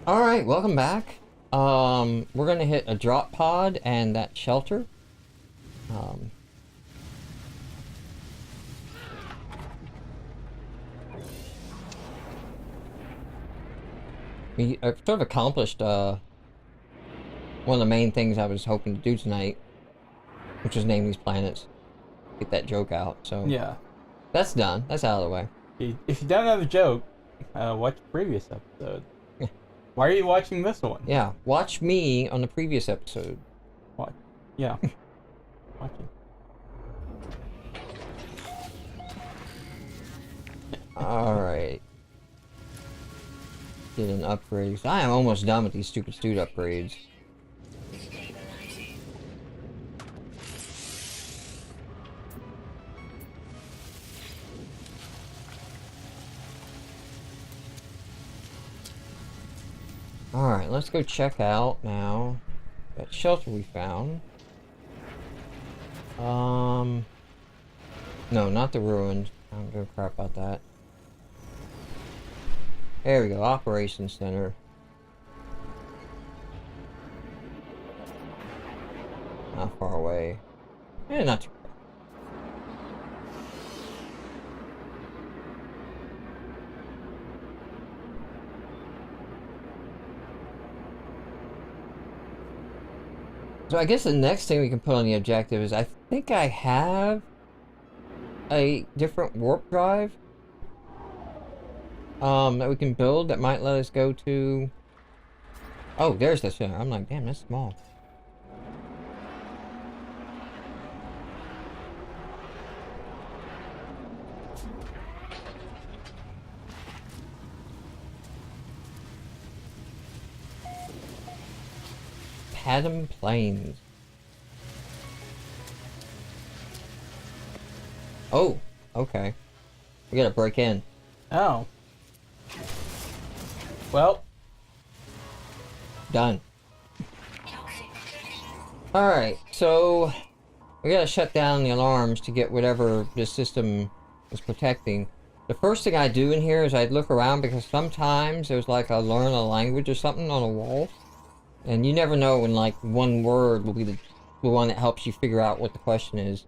Alright, welcome back. We're gonna hit a drop pod and that shelter. Um, we sort of accomplished, one of the main things I was hoping to do tonight, which was name these planets. Get that joke out, so... Yeah. That's done. That's out of the way. If you don't know the joke, watch the previous episode. Why are you watching this one? Yeah, watch me on the previous episode. Watch. Yeah. Watch it. Alright. Get an upgrade. I am almost done with these stupid suit upgrades. Alright, let's go check out now that shelter we found. No, not the ruined. I don't give a crap about that. There we go, Operations Center. Not far away. Not too far. So I guess the next thing we can put on the objective is I think I have a different warp drive that we can build that might let us go to... Oh, there's the center. I'm like, damn, that's small. Paddam Plains. Oh, okay. We gotta break in. Oh. Well. Done. Alright, so we gotta shut down the alarms to get whatever this system is protecting. The first thing I do in here is I look around because sometimes there's like a learn a language or something on a wall. And you never know when like one word will be the one that helps you figure out what the question is.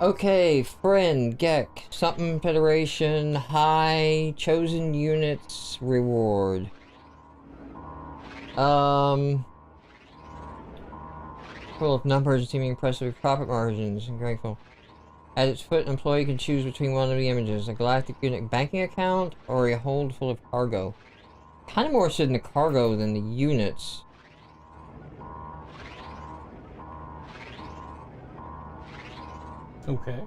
Okay, friend, Gek, something Federation, high, chosen units, reward. Full of numbers seeming impressive profit margins and grateful. At its foot, an employee can choose between one of the images, a galactic unit banking account or a hold full of cargo. Kind of more interested in the cargo than the units. Okay.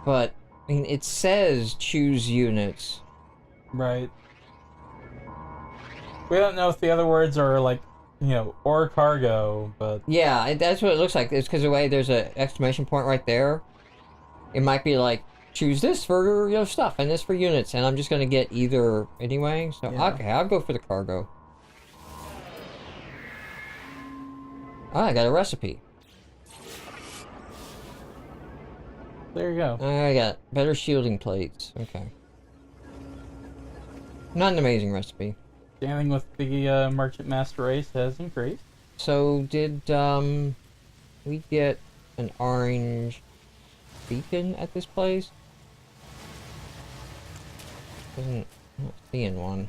But, I mean, it says choose units. Right. We don't know if the other words are like, you know, or cargo, but... Yeah, that's what it looks like. It's because the way there's an exclamation point right there. It might be like, choose this for, you know, stuff, and this for units, and I'm just gonna get either anyway. So, yeah. Okay, I'll go for the cargo. Oh, I got a recipe. There you go. I got better shielding plates. Okay. Not an amazing recipe. Scaling with the Merchant Master race has increased. So, did, we get an orange beacon at this place? I'm not seeing one.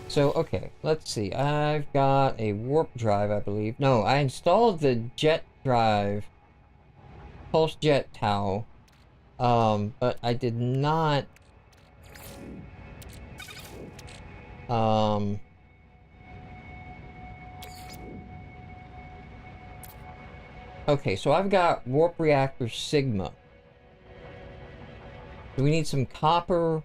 So, okay, let's see. I've got a warp drive, I believe. No, I installed the jet drive. Pulse jet tow. But I did not... Okay, so I've got warp reactor Sigma. Do we need some copper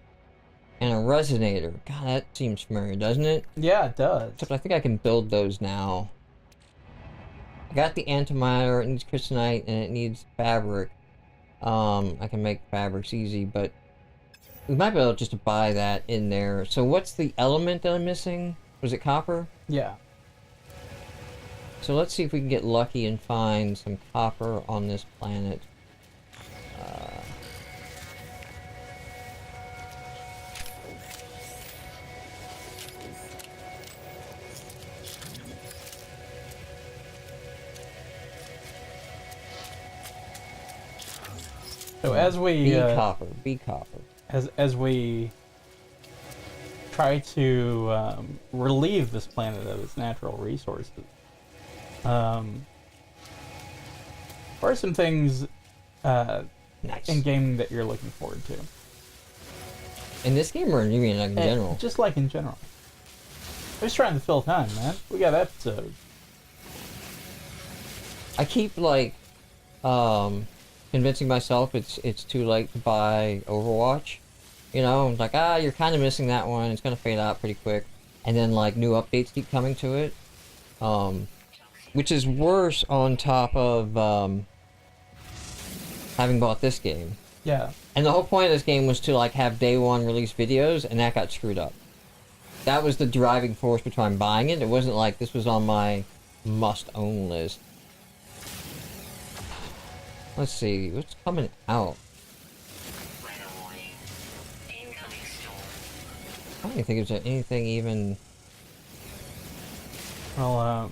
and a resonator? God, that seems familiar, doesn't it? Yeah, it does. Except I think I can build those now. I got the antimatter, it needs crystallinite, and it needs fabric. I can make fabrics easy, but We might be able just to buy that in there. So what's the element that I'm missing? Was it copper? Yeah. So let's see if we can get lucky and find some copper on this planet. So as we Be copper. as we try to relieve this planet of its natural resources, what are some things Nice. in gaming that you're looking forward to? In this game or you mean like in general? Just like in general. I'm just trying to fill time, man. We got episodes. I keep like convincing myself it's too late to buy Overwatch. You know, I'm like, you're kind of missing that one. It's gonna fade out pretty quick, and then like new updates keep coming to it, which is worse on top of having bought this game. Yeah. And the whole point of this game was to like have day one release videos, and that got screwed up. That was the driving force behind buying it. It wasn't like this was on my must-own list. Let's see, what's coming out? I don't even think there's anything even... Well, I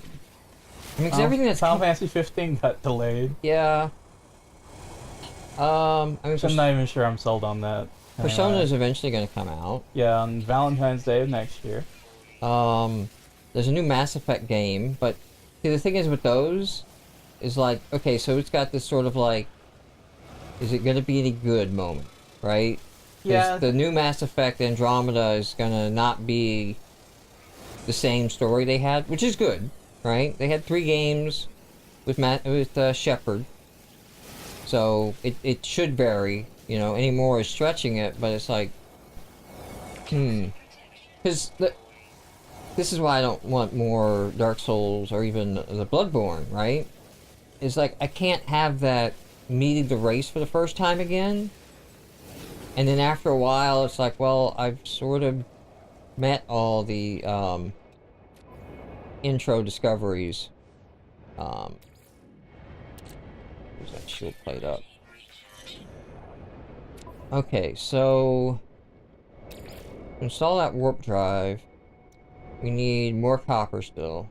mean, 'cause everything that's... Final Fantasy 15 got delayed. Yeah. I mean, I'm not even sure I'm sold on that. Persona is eventually going to come out. Yeah, on Valentine's Day of next year. There's a new Mass Effect game, but see, the thing is with those, is like, okay, so it's got this sort of like, is it going to be any good moment, right? 'Cause Yeah. the new Mass Effect Andromeda is going to not be the same story they had, which is good, right? They had 3 games with Shepard, so it should vary. You know, any more is stretching it, but it's like, because this is why I don't want more Dark Souls or even the Bloodborne, right? It's like, I can't have that meeting the race for the first time again, and then after a while, it's like, well, I've sort of met all the, intro discoveries. Where's that shield plate up? Okay, so install that warp drive. We need more copper still.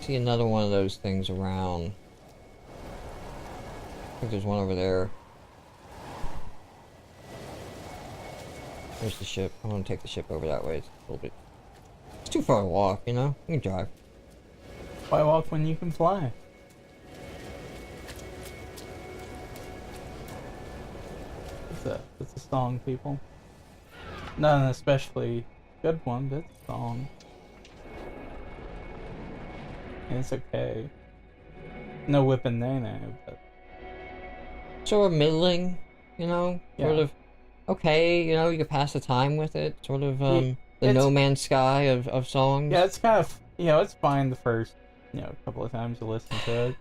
See another one of those things around. I think there's one over there. There's the ship. I'm gonna take the ship over that way. It's a little bit... It's too far to walk, you know? You can drive. Why walk when you can fly? It's a song, people. Not an especially good one, but it's a song. And it's okay. No whipping nay, but... Sort of middling, you know? Yeah. Sort of okay, you know, you can pass the time with it. Sort of, the it's- No Man's Sky of songs. Yeah, it's kind of, you know, it's fine the first, couple of times you listen to it.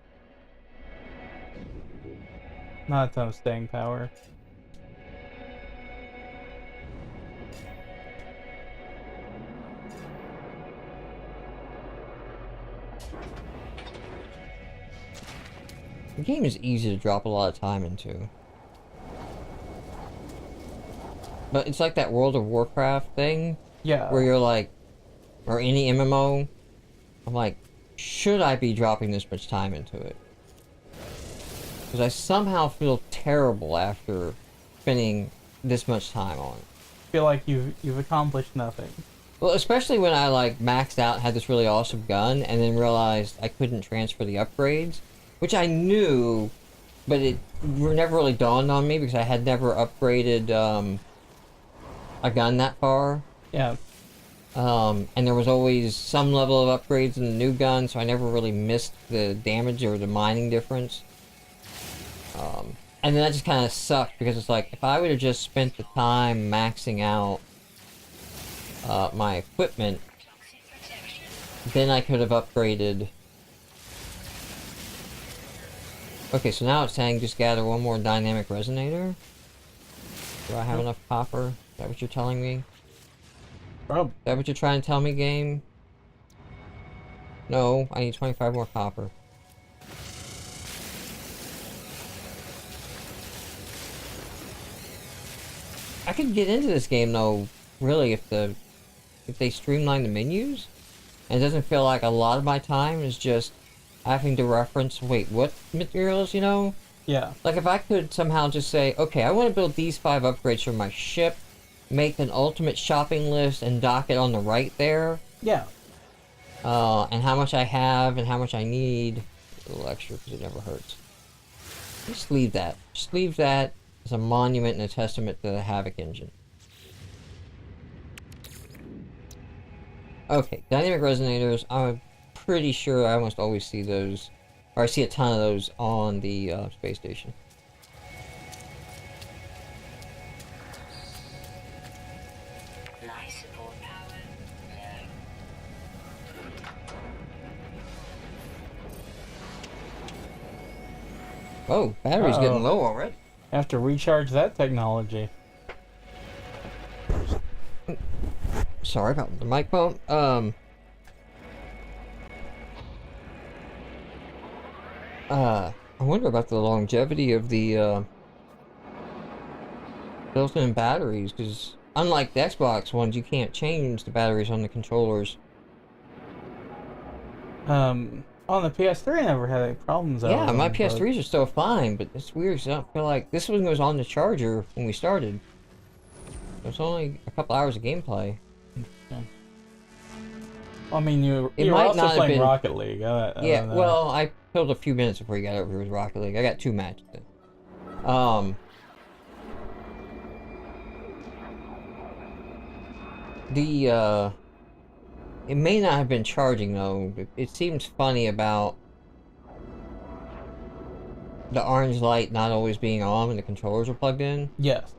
Not a ton of staying power. The game is easy to drop a lot of time into. But it's like that World of Warcraft thing, Yeah. where you're like, or any MMO, I'm like, should I be dropping this much time into it? Because I somehow feel terrible after spending this much time on it. Feel like you've accomplished nothing. Well, especially when I like maxed out and had this really awesome gun, and then realized I couldn't transfer the upgrades, which I knew, but it never really dawned on me because I had never upgraded a gun that far. Yeah. And there was always some level of upgrades in the new gun, so I never really missed the damage or the mining difference. And then that just kind of sucked, because it's like, if I would have just spent the time maxing out my equipment, then I could have upgraded. Okay, so now it's saying just gather one more dynamic resonator. Do I have enough copper? Is that what you're telling me? Prob. Is that what you're trying to tell me, game? No, I need 25 more copper. I could get into this game though, really, if they streamline the menus, and it doesn't feel like a lot of my time is just having to reference, wait, what materials, you know? Yeah. Like if I could somehow just say, okay, I want to build these 5 upgrades for my ship, make an ultimate shopping list and dock it on the right there. Yeah. And how much I have and how much I need. A little extra because it never hurts. Just leave that. Just leave that as a monument and a testament to the Havoc engine. Okay, dynamic resonators. I'm pretty sure I almost always see those, or I see a ton of those on the space station. Oh, battery's getting low already. Have to recharge that technology. Sorry about the mic bump. I wonder about the longevity of the built-in batteries, because unlike the Xbox ones, you can't change the batteries on the controllers. On the PS3, I never had any problems. Yeah, my PS3s are still fine, but it's weird. 'Cause I don't feel like this one was on the charger when we started. It's only a couple hours of gameplay. Yeah. I mean, you It were might also not have playing been- Rocket League. Yeah, well, I killed a few minutes before you got over here with Rocket League. I got 2 matches in. It may not have been charging though. It seems funny about the orange light not always being on when the controllers are plugged in. Yes.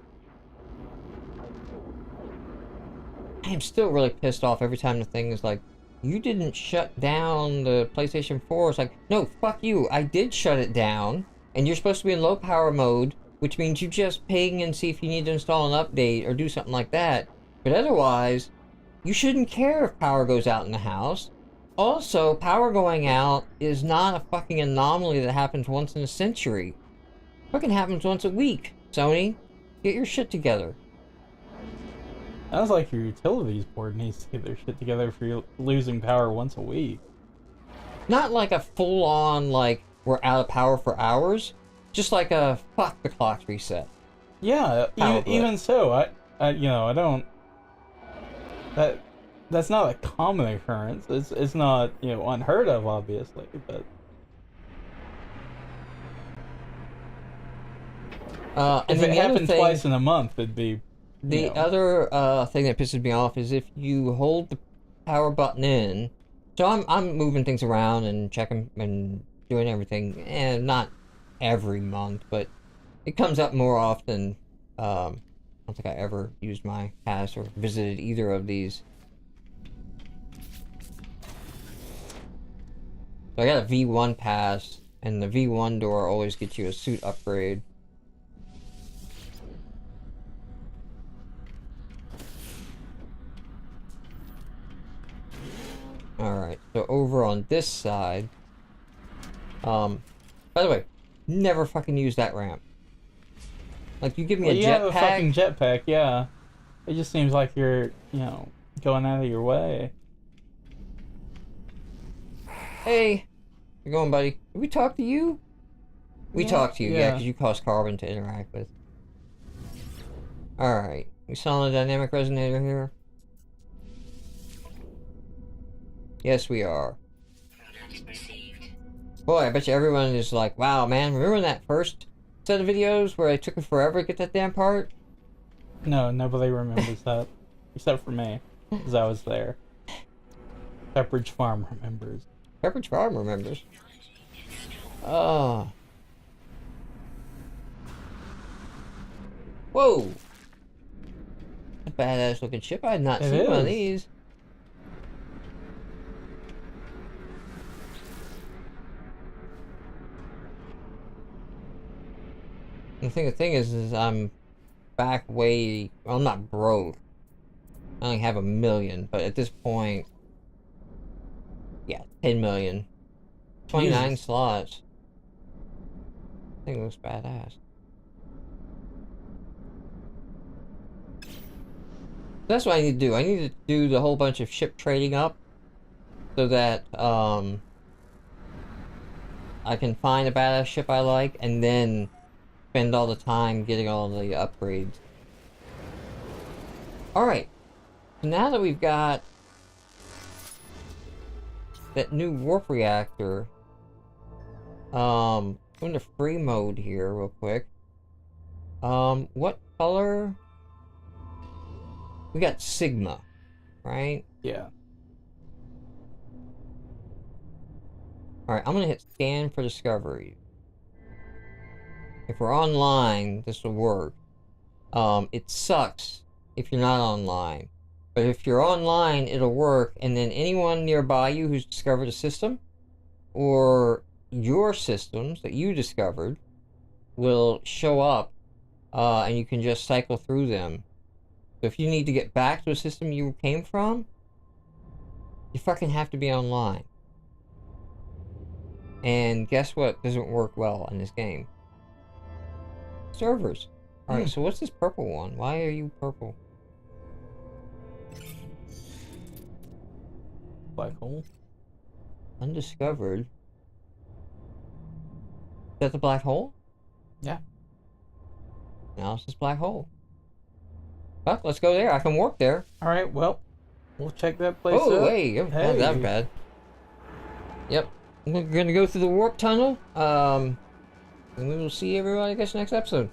I am still really pissed off every time the thing is like, you didn't shut down the PlayStation 4. It's like, no, fuck you. I did shut it down, and you're supposed to be in low power mode, which means you just ping and see if you need to install an update or do something like that. But otherwise, you shouldn't care if power goes out in the house. Also, power going out is not a fucking anomaly that happens once in a century. It fucking happens once a week. Sony, get your shit together. Sounds like your utilities board needs to get their shit together for you losing power once a week. Not like a full-on, like, we're out of power for hours. Just like a, fuck, the clock's reset. Yeah, even so, I don't... That's not a common occurrence. It's not, unheard of, obviously, but... And if it the other happened thing, twice in a month, it'd be... The other thing that pisses me off is if you hold the power button in... So I'm moving things around and checking and doing everything, and not every month, but it comes up more often. I don't think I ever used my pass or visited either of these. So I got a V1 pass, and the V1 door always gets you a suit upgrade. Alright, so over on this side, by the way, never fucking use that ramp. Like, you give me Well, a you have a fucking jetpack. jetpack, yeah. It just seems like you're, going out of your way. Hey, you're going, buddy. Did we talk to you? We Yeah, talked to you, yeah, yeah. because you cost carbon to interact with. Alright, we saw a dynamic resonator here. Yes, we are. Boy, I bet you everyone is like, wow, man, remember that first set of videos where it took me forever to get that damn part? No, nobody remembers that. Except for me, because I was there. Pepperidge Farm remembers. Pepperidge Farm remembers. Oh. Whoa! A badass looking ship. I had not It seen one of is. these. The thing is I'm back way... Well, I'm not broke. I only have 1 million, but at this point... Yeah, 10 million. 29 Jesus. slots. I think it looks badass. That's what I need to do. I need to do the whole bunch of ship trading up so that I can find a badass ship I like and then spend all the time getting all the upgrades. Alright. So now that we've got that new warp reactor, go into free mode here real quick. What color? We got Sigma, right? Yeah. Alright, I'm gonna hit scan for discovery. If we're online, this will work. It sucks if you're not online. But if you're online, it'll work, and then anyone nearby you who's discovered a system, or your systems that you discovered, will show up, and you can just cycle through them. So if you need to get back to a system you came from, you fucking have to be online. And guess what doesn't work well in this game? Servers. Alright, so what's this purple one? Why are you purple? Black hole. Undiscovered. Is that the black hole? Yeah. Now it's this black hole. Well, let's go there. I can warp there. All right. Well, we'll check that place out. Oh, hey, that was that bad. Yep. We're gonna go through the warp tunnel. And we will see everybody, I guess, next episode.